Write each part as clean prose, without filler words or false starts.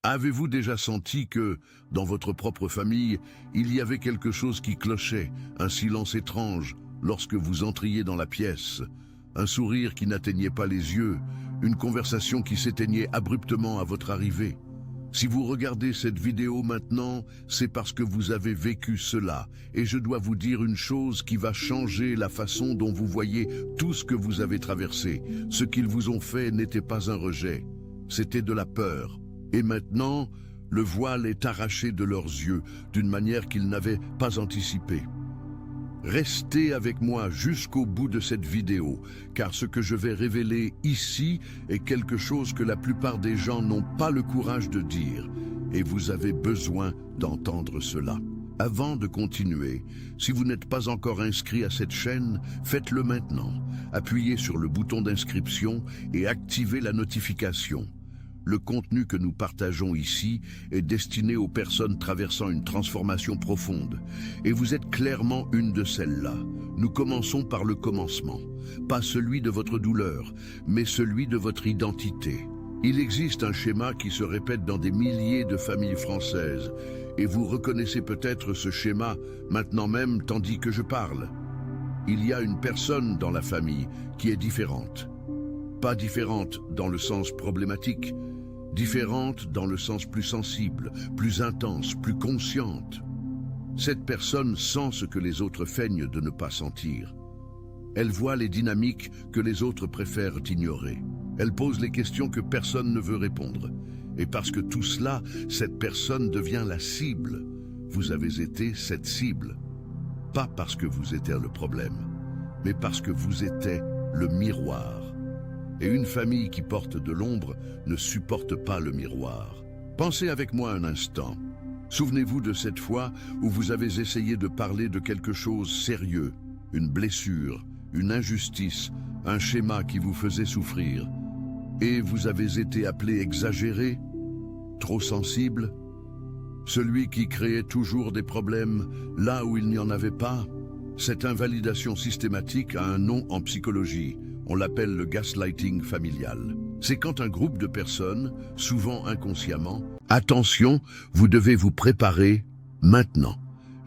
Avez-vous déjà senti que, dans votre propre famille, il y avait quelque chose qui clochait, un silence étrange, lorsque vous entriez dans la pièce, un sourire qui n'atteignait pas les yeux, une conversation qui s'éteignait abruptement à votre arrivée? Si vous regardez cette vidéo maintenant, c'est parce que vous avez vécu cela, et je dois vous dire une chose qui va changer la façon dont vous voyez tout ce que vous avez traversé. Ce qu'ils vous ont fait n'était pas un rejet, c'était de la peur. Et maintenant, le voile est arraché de leurs yeux d'une manière qu'ils n'avaient pas anticipée. Restez avec moi jusqu'au bout de cette vidéo, car ce que je vais révéler ici est quelque chose que la plupart des gens n'ont pas le courage de dire, et vous avez besoin d'entendre cela. Avant de continuer, si vous n'êtes pas encore inscrit à cette chaîne, faites-le maintenant. Appuyez sur le bouton d'inscription et activez la notification. Le contenu que nous partageons ici est destiné aux personnes traversant une transformation profonde. Et vous êtes clairement une de celles-là. Nous commençons par le commencement. Pas celui de votre douleur, mais celui de votre identité. Il existe un schéma qui se répète dans des milliers de familles françaises. Et vous reconnaissez peut-être ce schéma maintenant même tandis que je parle. Il y a une personne dans la famille qui est différente. Pas différente dans le sens problématique, différente dans le sens plus sensible, plus intense, plus consciente. Cette personne sent ce que les autres feignent de ne pas sentir. Elle voit les dynamiques que les autres préfèrent ignorer. Elle pose les questions que personne ne veut répondre. Et parce que tout cela, cette personne devient la cible. Vous avez été cette cible. Pas parce que vous étiez le problème, mais parce que vous étiez le miroir. Et une famille qui porte de l'ombre ne supporte pas le miroir. Pensez avec moi un instant. Souvenez-vous de cette fois où vous avez essayé de parler de quelque chose sérieux, une blessure, une injustice, un schéma qui vous faisait souffrir. Et vous avez été appelé exagéré, trop sensible, celui qui créait toujours des problèmes là où il n'y en avait pas. Cette invalidation systématique a un nom en psychologie. On l'appelle le gaslighting familial. C'est quand un groupe de personnes, souvent inconsciemment, attention, vous devez vous préparer maintenant.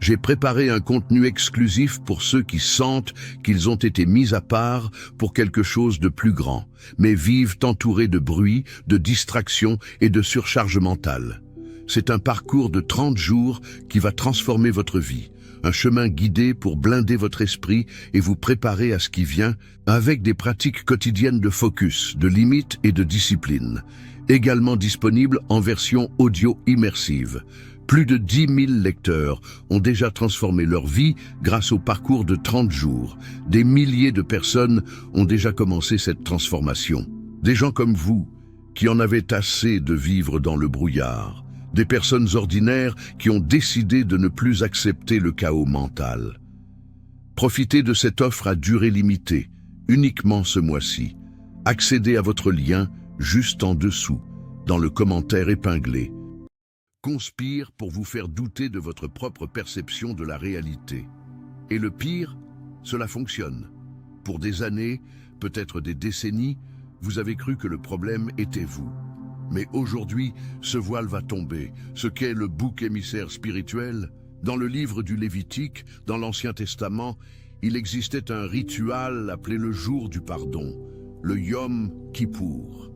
J'ai préparé un contenu exclusif pour ceux qui sentent qu'ils ont été mis à part pour quelque chose de plus grand, mais vivent entourés de bruit, de distractions et de surcharge mentale. C'est un parcours de 30 jours qui va transformer votre vie. Un chemin guidé pour blinder votre esprit et vous préparer à ce qui vient avec des pratiques quotidiennes de focus, de limites et de discipline. Également disponible en version audio immersive. Plus de 10 000 lecteurs ont déjà transformé leur vie grâce au parcours de 30 jours. Des milliers de personnes ont déjà commencé cette transformation. Des gens comme vous, qui en avaient assez de vivre dans le brouillard. Des personnes ordinaires qui ont décidé de ne plus accepter le chaos mental. Profitez de cette offre à durée limitée, uniquement ce mois-ci. Accédez à votre lien juste en dessous, dans le commentaire épinglé. Conspire pour vous faire douter de votre propre perception de la réalité. Et le pire, cela fonctionne. Pour des années, peut-être des décennies, vous avez cru que le problème était vous. Mais aujourd'hui, ce voile va tomber. Ce qu'est le bouc émissaire spirituel, dans le livre du Lévitique, dans l'Ancien Testament, il existait un rituel appelé le jour du pardon, le Yom Kippour.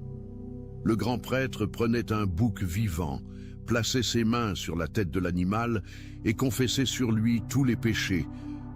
Le grand prêtre prenait un bouc vivant, plaçait ses mains sur la tête de l'animal et confessait sur lui tous les péchés,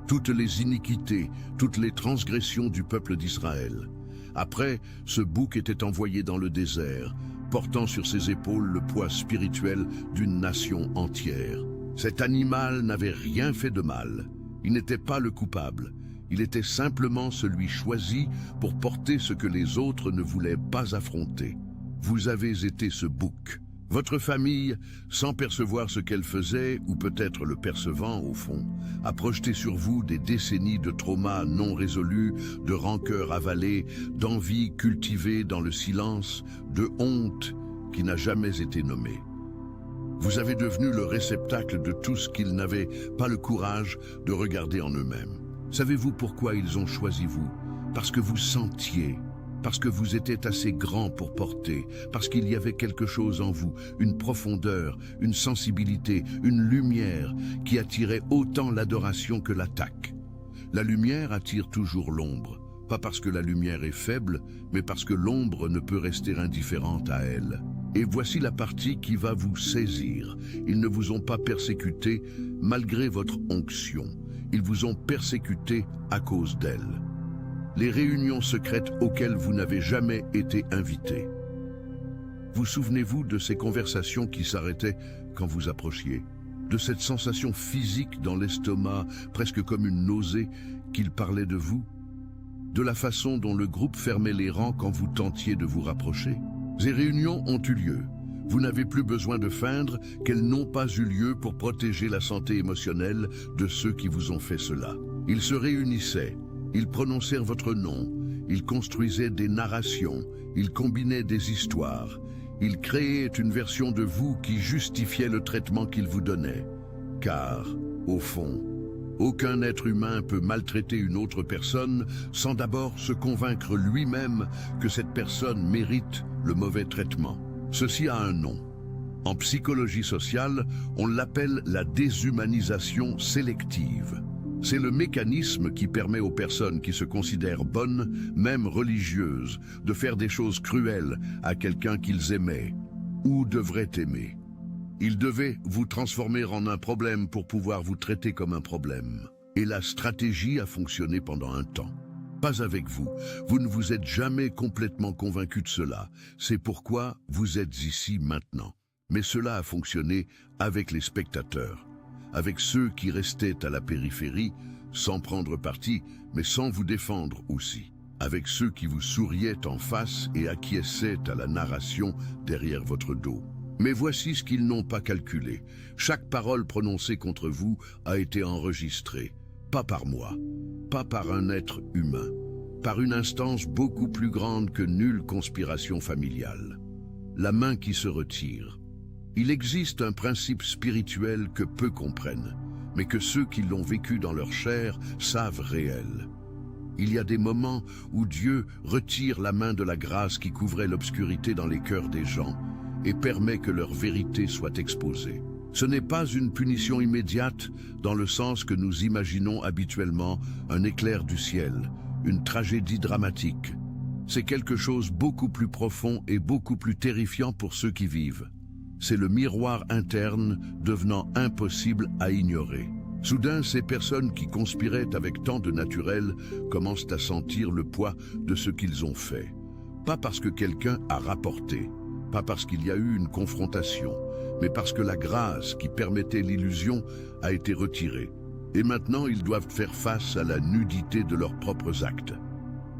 toutes les iniquités, toutes les transgressions du peuple d'Israël. Après, ce bouc était envoyé dans le désert, portant sur ses épaules le poids spirituel d'une nation entière. Cet animal n'avait rien fait de mal. Il n'était pas le coupable. Il était simplement celui choisi pour porter ce que les autres ne voulaient pas affronter. Vous avez été ce bouc. Votre famille, sans percevoir ce qu'elle faisait, ou peut-être le percevant au fond, a projeté sur vous des décennies de traumas non résolus, de rancœurs avalées, d'envie cultivée dans le silence, de honte qui n'a jamais été nommée. Vous avez devenu le réceptacle de tout ce qu'ils n'avaient pas le courage de regarder en eux-mêmes. Savez-vous pourquoi ils ont choisi vous? Parce que vous sentiez parce que vous étiez assez grand pour porter, parce qu'il y avait quelque chose en vous, une profondeur, une sensibilité, une lumière qui attirait autant l'adoration que l'attaque. La lumière attire toujours l'ombre, pas parce que la lumière est faible, mais parce que l'ombre ne peut rester indifférente à elle. Et voici la partie qui va vous saisir. Ils ne vous ont pas persécuté malgré votre onction. Ils vous ont persécuté à cause d'elle. Les réunions secrètes auxquelles vous n'avez jamais été invité. Vous souvenez-vous de ces conversations qui s'arrêtaient quand vous approchiez? De cette sensation physique dans l'estomac, presque comme une nausée, qu'ils parlaient de vous? De la façon dont le groupe fermait les rangs quand vous tentiez de vous rapprocher? Ces réunions ont eu lieu. Vous n'avez plus besoin de feindre qu'elles n'ont pas eu lieu pour protéger la santé émotionnelle de ceux qui vous ont fait cela. Ils se réunissaient, ils prononcèrent votre nom, ils construisaient des narrations, ils combinaient des histoires, ils créaient une version de vous qui justifiait le traitement qu'ils vous donnaient. Car, au fond, aucun être humain peut maltraiter une autre personne sans d'abord se convaincre lui-même que cette personne mérite le mauvais traitement. Ceci a un nom. En psychologie sociale, on l'appelle la déshumanisation sélective. C'est le mécanisme qui permet aux personnes qui se considèrent bonnes, même religieuses, de faire des choses cruelles à quelqu'un qu'ils aimaient ou devraient aimer. Ils devaient vous transformer en un problème pour pouvoir vous traiter comme un problème. Et la stratégie a fonctionné pendant un temps. Pas avec vous. Vous ne vous êtes jamais complètement convaincu de cela. C'est pourquoi vous êtes ici maintenant. Mais cela a fonctionné avec les spectateurs, avec ceux qui restaient à la périphérie, sans prendre parti, mais sans vous défendre aussi, avec ceux qui vous souriaient en face et acquiesçaient à la narration derrière votre dos. Mais voici ce qu'ils n'ont pas calculé. Chaque parole prononcée contre vous a été enregistrée, pas par moi, pas par un être humain, par une instance beaucoup plus grande que nulle conspiration familiale. La main qui se retire. Il existe un principe spirituel que peu comprennent, mais que ceux qui l'ont vécu dans leur chair savent réel. Il y a des moments où Dieu retire la main de la grâce qui couvrait l'obscurité dans les cœurs des gens et permet que leur vérité soit exposée. Ce n'est pas une punition immédiate dans le sens que nous imaginons habituellement, un éclair du ciel, une tragédie dramatique. C'est quelque chose beaucoup plus profond et beaucoup plus terrifiant pour ceux qui vivent. C'est le miroir interne devenant impossible à ignorer. Soudain, ces personnes qui conspiraient avec tant de naturel commencent à sentir le poids de ce qu'ils ont fait. Pas parce que quelqu'un a rapporté, pas parce qu'il y a eu une confrontation, mais parce que la grâce qui permettait l'illusion a été retirée. Et maintenant, ils doivent faire face à la nudité de leurs propres actes.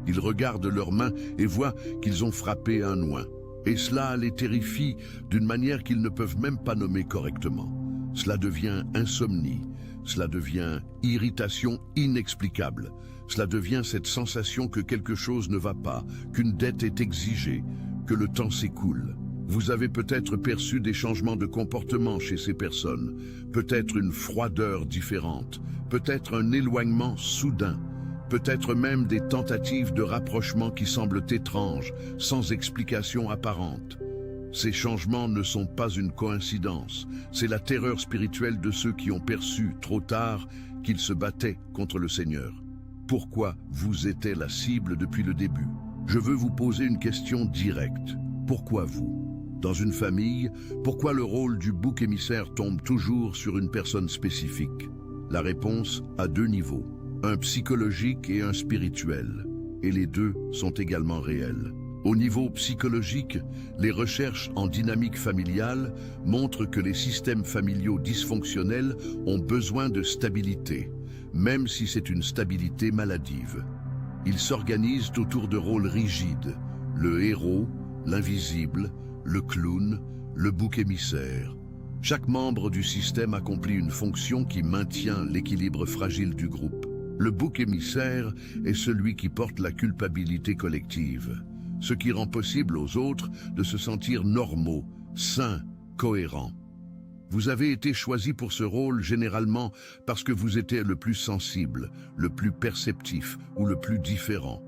Ils regardent leurs mains et voient qu'ils ont frappé un oint. Et cela les terrifie d'une manière qu'ils ne peuvent même pas nommer correctement. Cela devient insomnie, cela devient irritation inexplicable, cela devient cette sensation que quelque chose ne va pas, qu'une dette est exigée, que le temps s'écoule. Vous avez peut-être perçu des changements de comportement chez ces personnes, peut-être une froideur différente, peut-être un éloignement soudain, peut-être même des tentatives de rapprochement qui semblent étranges, sans explication apparente. Ces changements ne sont pas une coïncidence, c'est la terreur spirituelle de ceux qui ont perçu, trop tard, qu'ils se battaient contre le Seigneur. Pourquoi vous étiez la cible depuis le début? Je veux vous poser une question directe. Pourquoi vous? Dans une famille, pourquoi le rôle du bouc émissaire tombe toujours sur une personne spécifique? La réponse à deux niveaux. Un psychologique et un spirituel, et les deux sont également réels. Au niveau psychologique, les recherches en dynamique familiale montrent que les systèmes familiaux dysfonctionnels ont besoin de stabilité, même si c'est une stabilité maladive. Ils s'organisent autour de rôles rigides, le héros, l'invisible, le clown, le bouc émissaire. Chaque membre du système accomplit une fonction qui maintient l'équilibre fragile du groupe. Le bouc émissaire est celui qui porte la culpabilité collective, ce qui rend possible aux autres de se sentir normaux, sains, cohérents. Vous avez été choisi pour ce rôle généralement parce que vous étiez le plus sensible, le plus perceptif ou le plus différent.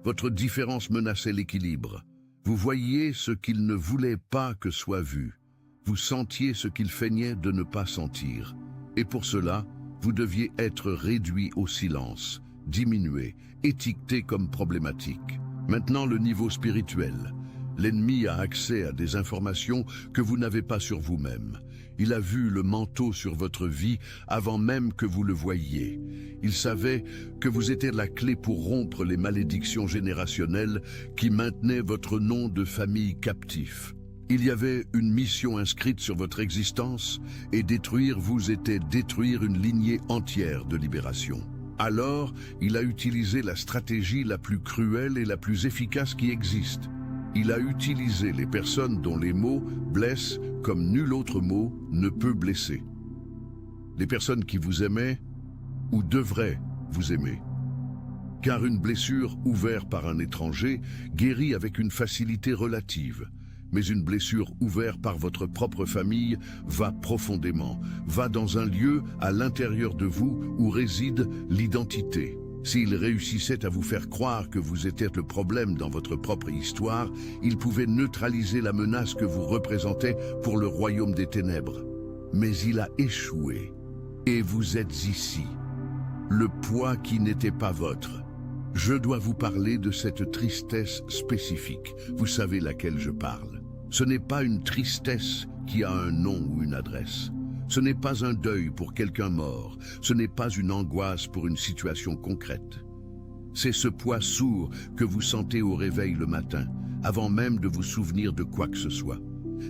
Votre différence menaçait l'équilibre. Vous voyiez ce qu'il ne voulait pas que soit vu. Vous sentiez ce qu'il feignait de ne pas sentir. Et pour cela, vous deviez être réduit au silence, diminué, étiqueté comme problématique. Maintenant, le niveau spirituel. L'ennemi a accès à des informations que vous n'avez pas sur vous-même. Il a vu le manteau sur votre vie avant même que vous le voyiez. Il savait que vous étiez la clé pour rompre les malédictions générationnelles qui maintenaient votre nom de famille captif. Il y avait une mission inscrite sur votre existence, et détruire vous était détruire une lignée entière de libération. Alors, il a utilisé la stratégie la plus cruelle et la plus efficace qui existe. Il a utilisé les personnes dont les mots blessent comme nul autre mot ne peut blesser. Les personnes qui vous aimaient ou devraient vous aimer. Car une blessure ouverte par un étranger guérit avec une facilité relative. Mais une blessure ouverte par votre propre famille va profondément, va dans un lieu à l'intérieur de vous où réside l'identité. S'il réussissait à vous faire croire que vous étiez le problème dans votre propre histoire, il pouvait neutraliser la menace que vous représentez pour le royaume des ténèbres. Mais il a échoué. Et vous êtes ici. Le poids qui n'était pas vôtre. Je dois vous parler de cette tristesse spécifique. Vous savez laquelle je parle. Ce n'est pas une tristesse qui a un nom ou une adresse. Ce n'est pas un deuil pour quelqu'un mort. Ce n'est pas une angoisse pour une situation concrète. C'est ce poids sourd que vous sentez au réveil le matin, avant même de vous souvenir de quoi que ce soit.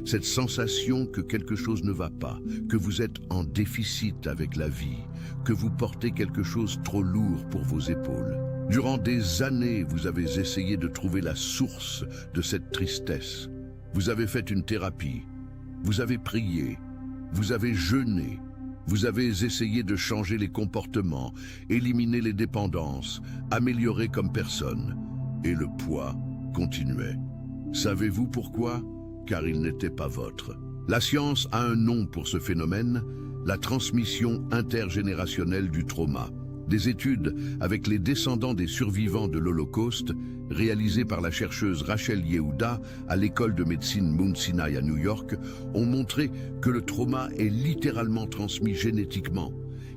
Cette sensation que quelque chose ne va pas, que vous êtes en déficit avec la vie, que vous portez quelque chose trop lourd pour vos épaules. Durant des années, vous avez essayé de trouver la source de cette tristesse. Vous avez fait une thérapie, vous avez prié, vous avez jeûné, vous avez essayé de changer les comportements, éliminer les dépendances, améliorer comme personne. Et le poids continuait. Savez-vous pourquoi? Car il n'était pas vôtre. La science a un nom pour ce phénomène, la transmission intergénérationnelle du trauma. Des études avec les descendants des survivants de l'Holocauste, réalisées par la chercheuse Rachel Yehuda à l'école de médecine Mount Sinai à New York, ont montré que le trauma est littéralement transmis génétiquement.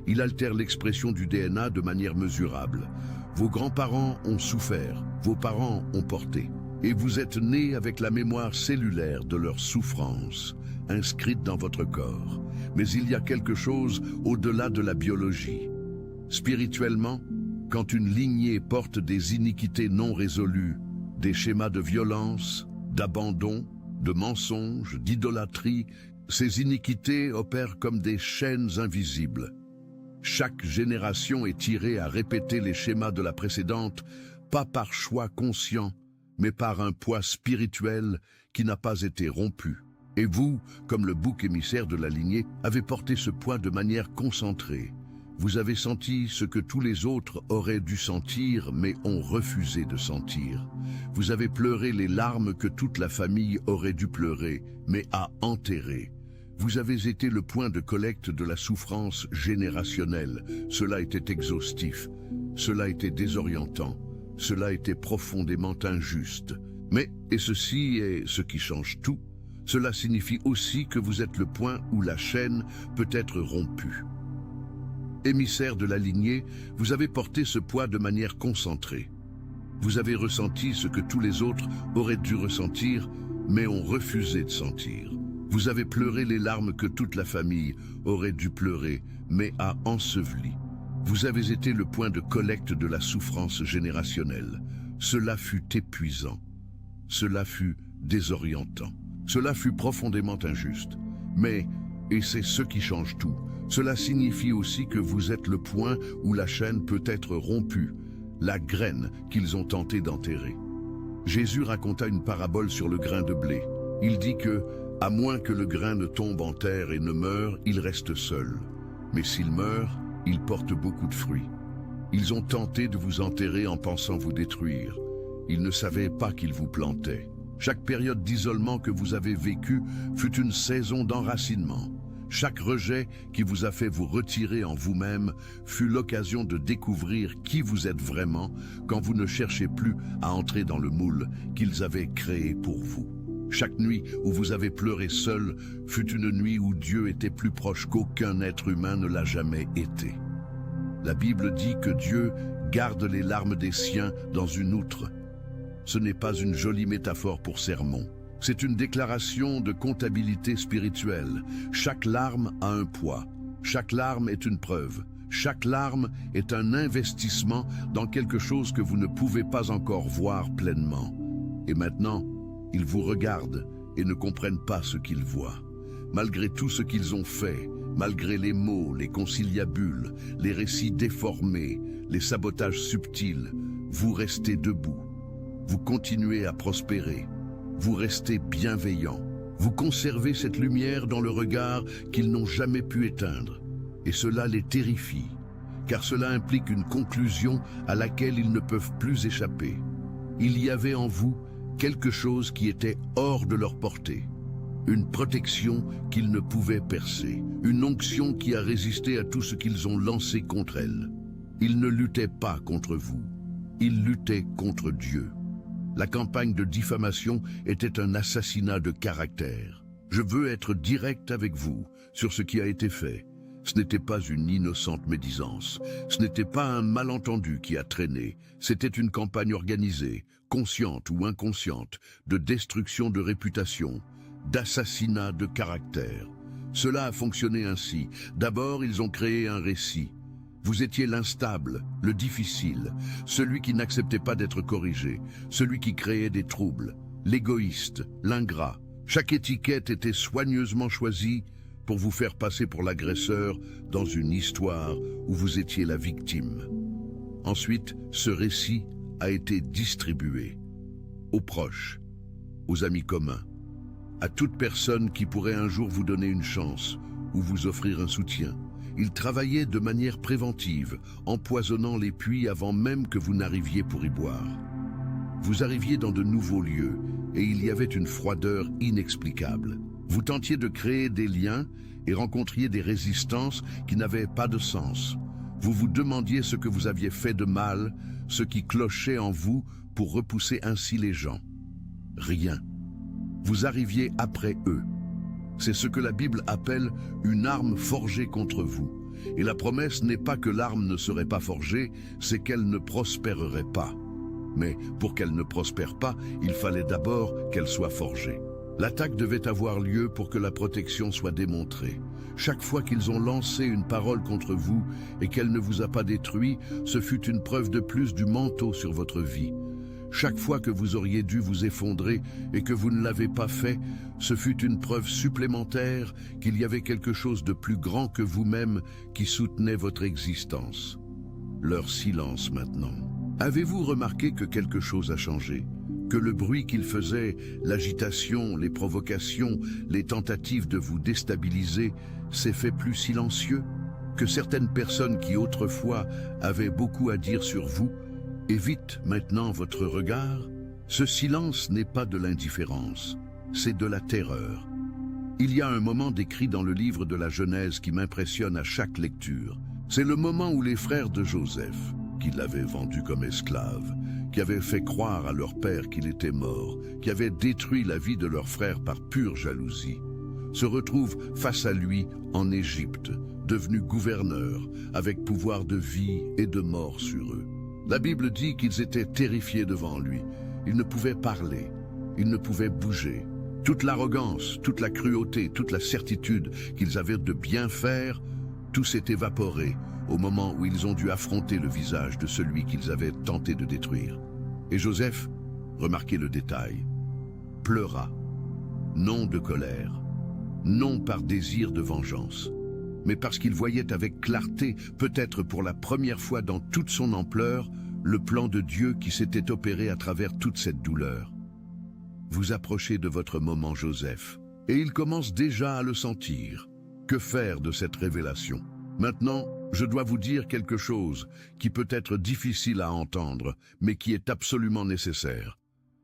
Il altère l'expression du DNA de manière mesurable. Vos grands-parents ont souffert, vos parents ont porté. Et vous êtes né avec la mémoire cellulaire de leur souffrance, inscrite dans votre corps. Mais il y a quelque chose au-delà de la biologie. Spirituellement, quand une lignée porte des iniquités non résolues, des schémas de violence, d'abandon, de mensonges, d'idolâtrie, ces iniquités opèrent comme des chaînes invisibles. Chaque génération est tirée à répéter les schémas de la précédente, pas par choix conscient, mais par un poids spirituel qui n'a pas été rompu. Et vous, comme le bouc émissaire de la lignée, avez porté ce poids de manière concentrée. Vous avez senti ce que tous les autres auraient dû sentir, mais ont refusé de sentir. Vous avez pleuré les larmes que toute la famille aurait dû pleurer, mais a enterrées. Vous avez été le point de collecte de la souffrance générationnelle. Cela était exhaustif. Cela était désorientant. Cela était profondément injuste. Mais, et ceci est ce qui change tout, cela signifie aussi que vous êtes le point où la chaîne peut être rompue. Émissaire de la lignée, vous avez porté ce poids de manière concentrée. Vous avez ressenti ce que tous les autres auraient dû ressentir, mais ont refusé de sentir. Vous avez pleuré les larmes que toute la famille aurait dû pleurer, mais a enseveli. Vous avez été le point de collecte de la souffrance générationnelle. Cela fut épuisant. Cela fut désorientant. Cela fut profondément injuste. Mais, et c'est ce qui change tout, cela signifie aussi que vous êtes le point où la chaîne peut être rompue, la graine qu'ils ont tenté d'enterrer. Jésus raconta une parabole sur le grain de blé. Il dit que, à moins que le grain ne tombe en terre et ne meure, il reste seul. Mais s'il meurt, il porte beaucoup de fruits. Ils ont tenté de vous enterrer en pensant vous détruire. Ils ne savaient pas qu'ils vous plantaient. Chaque période d'isolement que vous avez vécue fut une saison d'enracinement. chaque rejet qui vous a fait vous retirer en vous-même fut l'occasion de découvrir qui vous êtes vraiment quand vous ne cherchez plus à entrer dans le moule qu'ils avaient créé pour vous. Chaque nuit où vous avez pleuré seul fut une nuit où Dieu était plus proche qu'aucun être humain ne l'a jamais été. La Bible dit que Dieu garde les larmes des siens dans une outre. Ce n'est pas une jolie métaphore pour sermon. C'est une déclaration de comptabilité spirituelle. Chaque larme a un poids. Chaque larme est une preuve. Chaque larme est un investissement dans quelque chose que vous ne pouvez pas encore voir pleinement. Et maintenant, ils vous regardent et ne comprennent pas ce qu'ils voient. Malgré tout ce qu'ils ont fait, malgré les mots, les conciliabules, les récits déformés, les sabotages subtils, vous restez debout. Vous continuez à prospérer. Vous restez bienveillant. Vous conservez cette lumière dans le regard qu'ils n'ont jamais pu éteindre. Et cela les terrifie, car cela implique une conclusion à laquelle ils ne peuvent plus échapper. Il y avait en vous quelque chose qui était hors de leur portée. Une protection qu'ils ne pouvaient percer. Une onction qui a résisté à tout ce qu'ils ont lancé contre elle. Ils ne luttaient pas contre vous. Ils luttaient contre Dieu. La campagne de diffamation était un assassinat de caractère. Je veux être direct avec vous sur ce qui a été fait. Ce n'était pas une innocente médisance. Ce n'était pas un malentendu qui a traîné. C'était une campagne organisée, consciente ou inconsciente, de destruction de réputation, d'assassinat de caractère. Cela a fonctionné ainsi. D'abord, ils ont créé un récit. Vous étiez l'instable, le difficile, celui qui n'acceptait pas d'être corrigé, celui qui créait des troubles, l'égoïste, l'ingrat. Chaque étiquette était soigneusement choisie pour vous faire passer pour l'agresseur dans une histoire où vous étiez la victime. Ensuite, ce récit a été distribué aux proches, aux amis communs, à toute personne qui pourrait un jour vous donner une chance ou vous offrir un soutien. Ils travaillaient de manière préventive, empoisonnant les puits avant même que vous n'arriviez pour y boire. Vous arriviez dans de nouveaux lieux et il y avait une froideur inexplicable. Vous tentiez de créer des liens et rencontriez des résistances qui n'avaient pas de sens. Vous vous demandiez ce que vous aviez fait de mal, ce qui clochait en vous pour repousser ainsi les gens. Rien. Vous arriviez après eux. C'est ce que la Bible appelle une arme forgée contre vous. Et la promesse n'est pas que l'arme ne serait pas forgée, c'est qu'elle ne prospérerait pas. Mais pour qu'elle ne prospère pas, il fallait d'abord qu'elle soit forgée. L'attaque devait avoir lieu pour que la protection soit démontrée. Chaque fois qu'ils ont lancé une parole contre vous et qu'elle ne vous a pas détruit, ce fut une preuve de plus du manteau sur votre vie. Chaque fois que vous auriez dû vous effondrer et que vous ne l'avez pas fait, ce fut une preuve supplémentaire qu'il y avait quelque chose de plus grand que vous-même qui soutenait votre existence. Leur silence maintenant. Avez-vous remarqué que quelque chose a changé ? Que le bruit qu'ils faisaient, l'agitation, les provocations, les tentatives de vous déstabiliser, s'est fait plus silencieux ? Que certaines personnes qui autrefois avaient beaucoup à dire sur vous évitent maintenant votre regard? Ce silence n'est pas de l'indifférence, c'est de la terreur. Il y a un moment décrit dans le livre de la Genèse qui m'impressionne à chaque lecture. C'est le moment où les frères de Joseph, qui l'avaient vendu comme esclave, qui avaient fait croire à leur père qu'il était mort, qui avaient détruit la vie de leur frère par pure jalousie, se retrouvent face à lui en Égypte, devenu gouverneur, avec pouvoir de vie et de mort sur eux. La Bible dit qu'ils étaient terrifiés devant lui. Ils ne pouvaient parler, ils ne pouvaient bouger. Toute l'arrogance, toute la cruauté, toute la certitude qu'ils avaient de bien faire, tout s'est évaporé au moment où ils ont dû affronter le visage de celui qu'ils avaient tenté de détruire. Et Joseph, remarquez le détail, pleura, non de colère, non par désir de vengeance, mais parce qu'il voyait avec clarté, peut-être pour la première fois dans toute son ampleur, le plan de Dieu qui s'était opéré à travers toute cette douleur. Vous approchez de votre moment, Joseph, et il commence déjà à le sentir. Que faire de cette révélation? Maintenant, je dois vous dire quelque chose qui peut être difficile à entendre, mais qui est absolument nécessaire.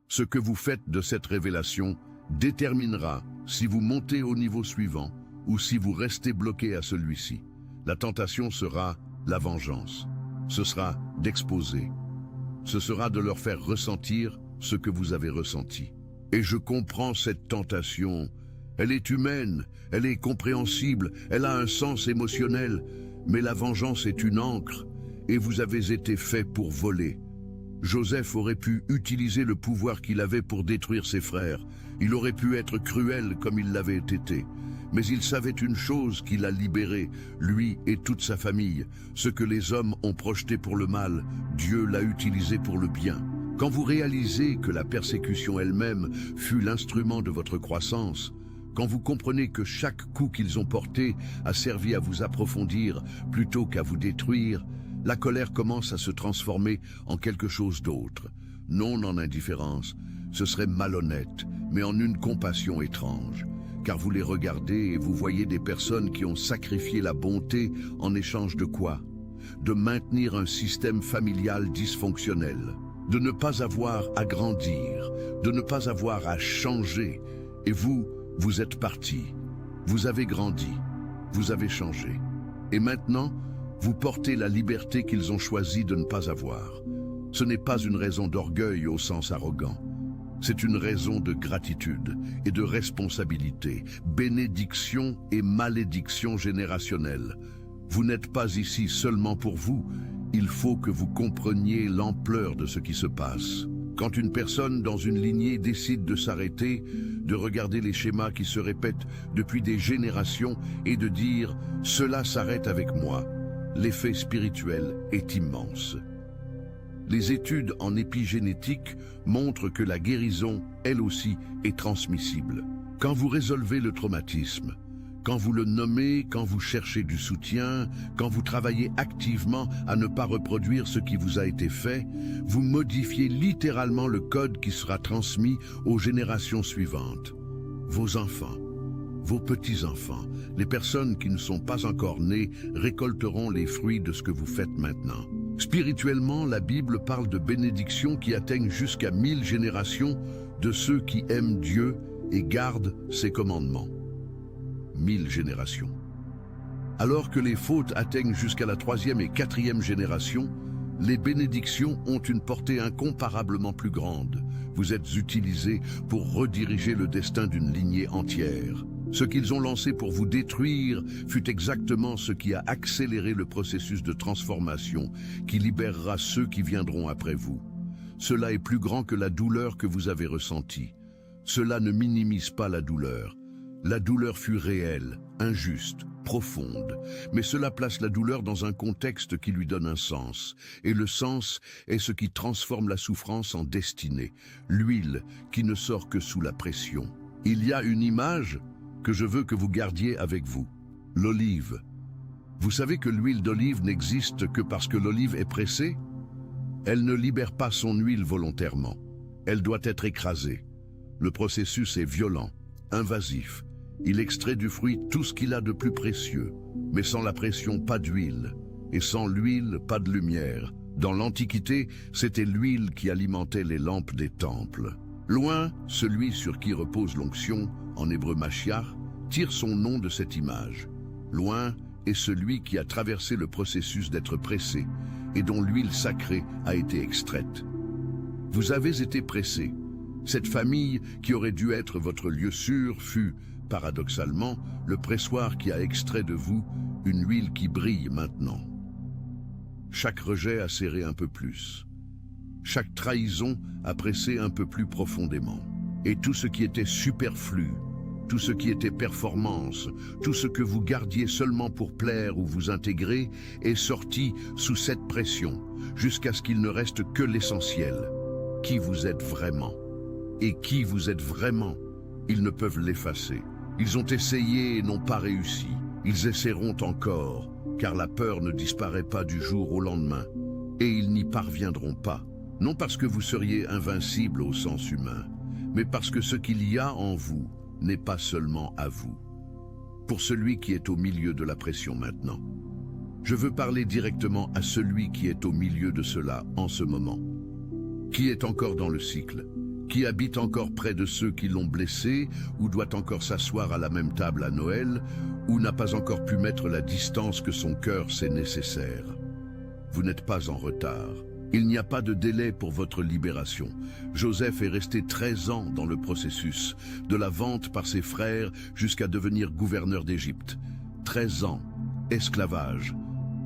Ce que vous faites de cette révélation déterminera si vous montez au niveau suivant ou si vous restez bloqué à celui-ci. La tentation sera la vengeance. Ce sera d'exposer. Ce sera de leur faire ressentir ce que vous avez ressenti. Et je comprends cette tentation. Elle est humaine, elle est compréhensible, elle a un sens émotionnel, mais la vengeance est une ancre, et vous avez été fait pour voler. Joseph aurait pu utiliser le pouvoir qu'il avait pour détruire ses frères. Il aurait pu être cruel comme il l'avait été. Mais il savait une chose qui l'a libéré, lui et toute sa famille. Ce que les hommes ont projeté pour le mal, Dieu l'a utilisé pour le bien. Quand vous réalisez que la persécution elle-même fut l'instrument de votre croissance, quand vous comprenez que chaque coup qu'ils ont porté a servi à vous approfondir plutôt qu'à vous détruire, la colère commence à se transformer en quelque chose d'autre. Non en indifférence, ce serait malhonnête, mais en une compassion étrange. Car vous les regardez et vous voyez des personnes qui ont sacrifié la bonté en échange de quoi? De maintenir un système familial dysfonctionnel, de ne pas avoir à grandir, de ne pas avoir à changer. Et vous, vous êtes parti, vous avez grandi, vous avez changé. Et maintenant, vous portez la liberté qu'ils ont choisi de ne pas avoir. Ce n'est pas une raison d'orgueil au sens arrogant. C'est une raison de gratitude et de responsabilité, bénédiction et malédiction générationnelle. Vous n'êtes pas ici seulement pour vous, il faut que vous compreniez l'ampleur de ce qui se passe. Quand une personne dans une lignée décide de s'arrêter, de regarder les schémas qui se répètent depuis des générations et de dire « cela s'arrête avec moi », l'effet spirituel est immense. Les études en épigénétique montrent que la guérison, elle aussi, est transmissible. Quand vous résolvez le traumatisme, quand vous le nommez, quand vous cherchez du soutien, quand vous travaillez activement à ne pas reproduire ce qui vous a été fait, vous modifiez littéralement le code qui sera transmis aux générations suivantes. Vos enfants, vos petits-enfants, les personnes qui ne sont pas encore nées récolteront les fruits de ce que vous faites maintenant. Spirituellement, la Bible parle de bénédictions qui atteignent jusqu'à 1000 générations de ceux qui aiment Dieu et gardent ses commandements. 1000 générations. Alors que les fautes atteignent jusqu'à la 3e et 4e génération, les bénédictions ont une portée incomparablement plus grande. Vous êtes utilisés pour rediriger le destin d'une lignée entière. Ce qu'ils ont lancé pour vous détruire fut exactement ce qui a accéléré le processus de transformation qui libérera ceux qui viendront après vous. Cela est plus grand que la douleur que vous avez ressentie. Cela ne minimise pas la douleur. La douleur fut réelle, injuste, profonde, mais cela place la douleur dans un contexte qui lui donne un sens. Et le sens est ce qui transforme la souffrance en destinée, l'huile qui ne sort que sous la pression. Il y a une image que je veux que vous gardiez avec vous, l'olive. Vous savez que l'huile d'olive n'existe que parce que l'olive est pressée? Elle ne libère pas son huile volontairement. Elle doit être écrasée. Le processus est violent, invasif. Il extrait du fruit tout ce qu'il a de plus précieux. Mais sans la pression, pas d'huile. Et sans l'huile, pas de lumière. Dans l'Antiquité, c'était l'huile qui alimentait les lampes des temples. Loin, celui sur qui repose l'onction, en hébreu Mashiach, tire son nom de cette image. Loin est celui qui a traversé le processus d'être pressé et dont l'huile sacrée a été extraite. Vous avez été pressé. Cette famille qui aurait dû être votre lieu sûr fut, paradoxalement, le pressoir qui a extrait de vous une huile qui brille maintenant. Chaque rejet a serré un peu plus. Chaque trahison a pressé un peu plus profondément. Et tout ce qui était superflu, tout ce qui était performance, tout ce que vous gardiez seulement pour plaire ou vous intégrer, est sorti sous cette pression, jusqu'à ce qu'il ne reste que l'essentiel. Qui vous êtes vraiment? Et qui vous êtes vraiment? Ils ne peuvent l'effacer. Ils ont essayé et n'ont pas réussi. Ils essaieront encore, car la peur ne disparaît pas du jour au lendemain. Et ils n'y parviendront pas. Non parce que vous seriez invincible au sens humain, mais parce que ce qu'il y a en vous n'est pas seulement à vous. Pour celui qui est au milieu de la pression maintenant, je veux parler directement à celui qui est au milieu de cela en ce moment. Qui est encore dans le cycle, Qui habite encore près de ceux qui l'ont blessé, ou doit encore s'asseoir à la même table à Noël, ou n'a pas encore pu mettre la distance que son cœur sait nécessaire. Vous n'êtes pas en retard. Il n'y a pas de délai pour votre libération. Joseph est resté 13 ans dans le processus, de la vente par ses frères jusqu'à devenir gouverneur d'Égypte. 13 ans, esclavage,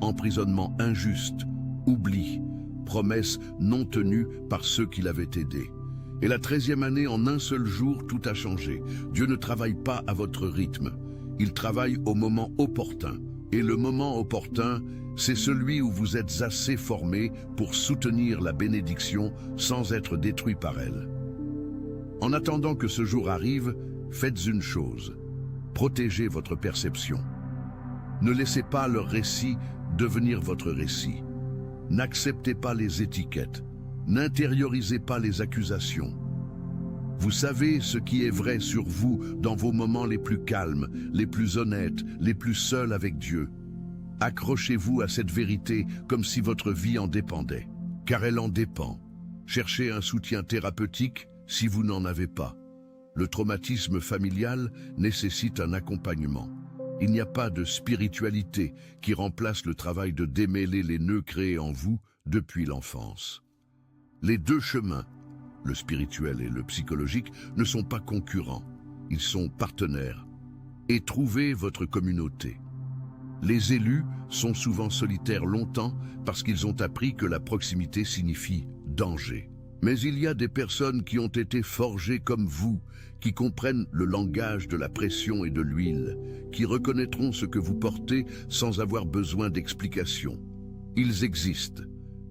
emprisonnement injuste, oubli, promesses non tenues par ceux qui l'avaient aidé. Et la 13e année, en un seul jour, tout a changé. Dieu ne travaille pas à votre rythme. Il travaille au moment opportun. Et le moment opportun, c'est celui où vous êtes assez formé pour soutenir la bénédiction sans être détruit par elle. En attendant que ce jour arrive, faites une chose. Protégez votre perception. Ne laissez pas leur récit devenir votre récit. N'acceptez pas les étiquettes. N'intériorisez pas les accusations. Vous savez ce qui est vrai sur vous dans vos moments les plus calmes, les plus honnêtes, les plus seuls avec Dieu. Accrochez-vous à cette vérité comme si votre vie en dépendait, car elle en dépend. Cherchez un soutien thérapeutique si vous n'en avez pas. Le traumatisme familial nécessite un accompagnement. Il n'y a pas de spiritualité qui remplace le travail de démêler les nœuds créés en vous depuis l'enfance. Les deux chemins, le spirituel et le psychologique, ne sont pas concurrents, ils sont partenaires. Et trouvez votre communauté. Les élus sont souvent solitaires longtemps parce qu'ils ont appris que la proximité signifie danger. Mais il y a des personnes qui ont été forgées comme vous, qui comprennent le langage de la pression et de l'huile, qui reconnaîtront ce que vous portez sans avoir besoin d'explications. Ils existent.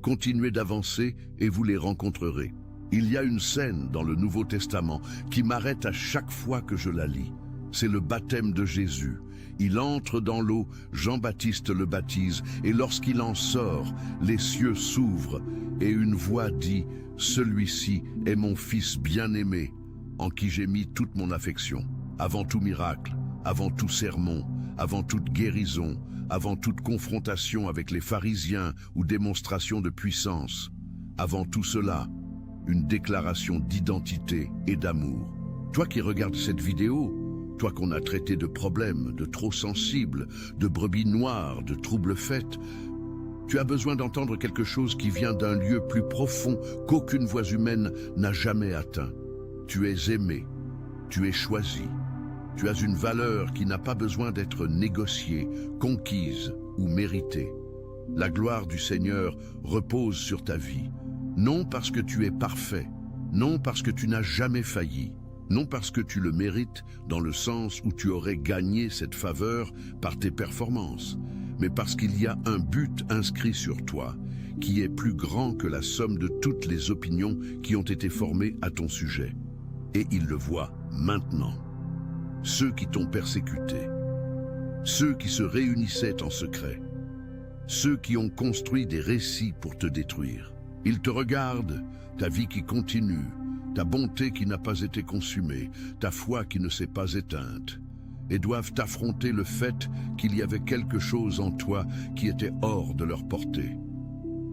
Continuez d'avancer et vous les rencontrerez. Il y a une scène dans le Nouveau Testament qui m'arrête à chaque fois que je la lis. C'est le baptême de Jésus. Il entre dans l'eau, Jean-Baptiste le baptise, et lorsqu'il en sort, les cieux s'ouvrent, et une voix dit « Celui-ci est mon Fils bien-aimé, en qui j'ai mis toute mon affection. » Avant tout miracle, avant tout sermon, avant toute guérison, avant toute confrontation avec les pharisiens ou démonstration de puissance, avant tout cela, une déclaration d'identité et d'amour. Toi qui regardes cette vidéo, toi qu'on a traité de problèmes, de trop sensibles, de brebis noires, de troubles faits, tu as besoin d'entendre quelque chose qui vient d'un lieu plus profond qu'aucune voix humaine n'a jamais atteint. Tu es aimé, tu es choisi, tu as une valeur qui n'a pas besoin d'être négociée, conquise ou méritée. La gloire du Seigneur repose sur ta vie, non parce que tu es parfait, non parce que tu n'as jamais failli, non parce que tu le mérites dans le sens où tu aurais gagné cette faveur par tes performances, mais parce qu'il y a un but inscrit sur toi qui est plus grand que la somme de toutes les opinions qui ont été formées à ton sujet. Et il le voit maintenant. Ceux qui t'ont persécuté, ceux qui se réunissaient en secret, ceux qui ont construit des récits pour te détruire. Ils te regardent, ta vie qui continue, ta bonté qui n'a pas été consumée, ta foi qui ne s'est pas éteinte, et doivent affronter le fait qu'il y avait quelque chose en toi qui était hors de leur portée.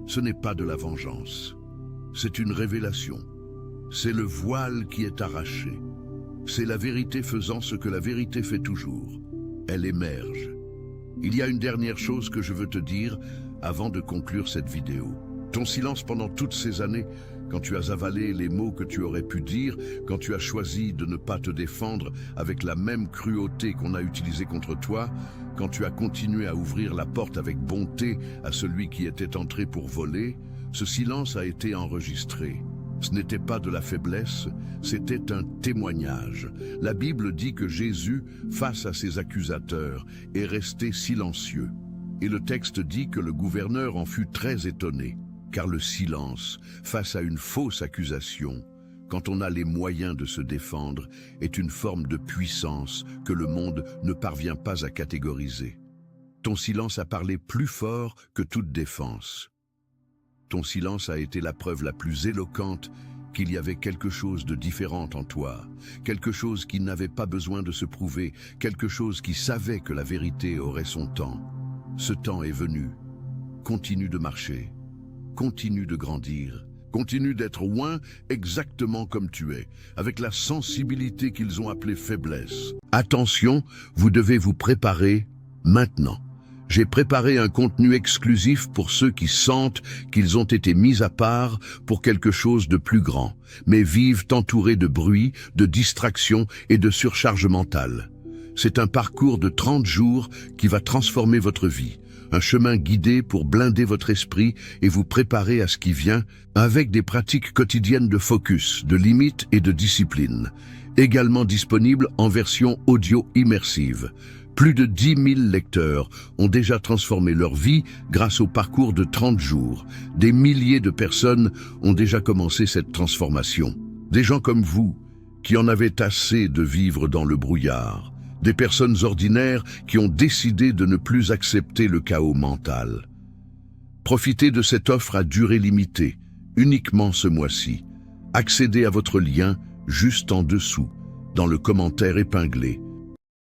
Ce n'est pas de la vengeance, c'est une révélation. C'est le voile qui est arraché. C'est la vérité faisant ce que la vérité fait toujours. Elle émerge. Il y a une dernière chose que je veux te dire avant de conclure cette vidéo. Ton silence pendant toutes ces années, quand tu as avalé les mots que tu aurais pu dire, quand tu as choisi de ne pas te défendre avec la même cruauté qu'on a utilisée contre toi, quand tu as continué à ouvrir la porte avec bonté à celui qui était entré pour voler, ce silence a été enregistré. Ce n'était pas de la faiblesse, c'était un témoignage. La Bible dit que Jésus, face à ses accusateurs, est resté silencieux. Et le texte dit que le gouverneur en fut très étonné. Car le silence, face à une fausse accusation, quand on a les moyens de se défendre, est une forme de puissance que le monde ne parvient pas à catégoriser. Ton silence a parlé plus fort que toute défense. Ton silence a été la preuve la plus éloquente qu'il y avait quelque chose de différent en toi, quelque chose qui n'avait pas besoin de se prouver, quelque chose qui savait que la vérité aurait son temps. Ce temps est venu. Continue de marcher. Continue de grandir, Continue d'être oint exactement comme tu es, avec la sensibilité qu'ils ont appelée faiblesse. Attention, vous devez vous préparer maintenant. J'ai préparé un contenu exclusif pour ceux qui sentent qu'ils ont été mis à part pour quelque chose de plus grand, mais vivent entourés de bruit, de distractions et de surcharge mentale. C'est un parcours de 30 jours qui va transformer votre vie, un chemin guidé pour blinder votre esprit et vous préparer à ce qui vient, avec des pratiques quotidiennes de focus, de limites et de discipline, également disponibles en version audio immersive. Plus de 10 000 lecteurs ont déjà transformé leur vie grâce au parcours de 30 jours. Des milliers de personnes ont déjà commencé cette transformation. Des gens comme vous, qui en avaient assez de vivre dans le brouillard. Des personnes ordinaires qui ont décidé de ne plus accepter le chaos mental. Profitez de cette offre à durée limitée, uniquement ce mois-ci. Accédez à votre lien juste en dessous, dans le commentaire épinglé.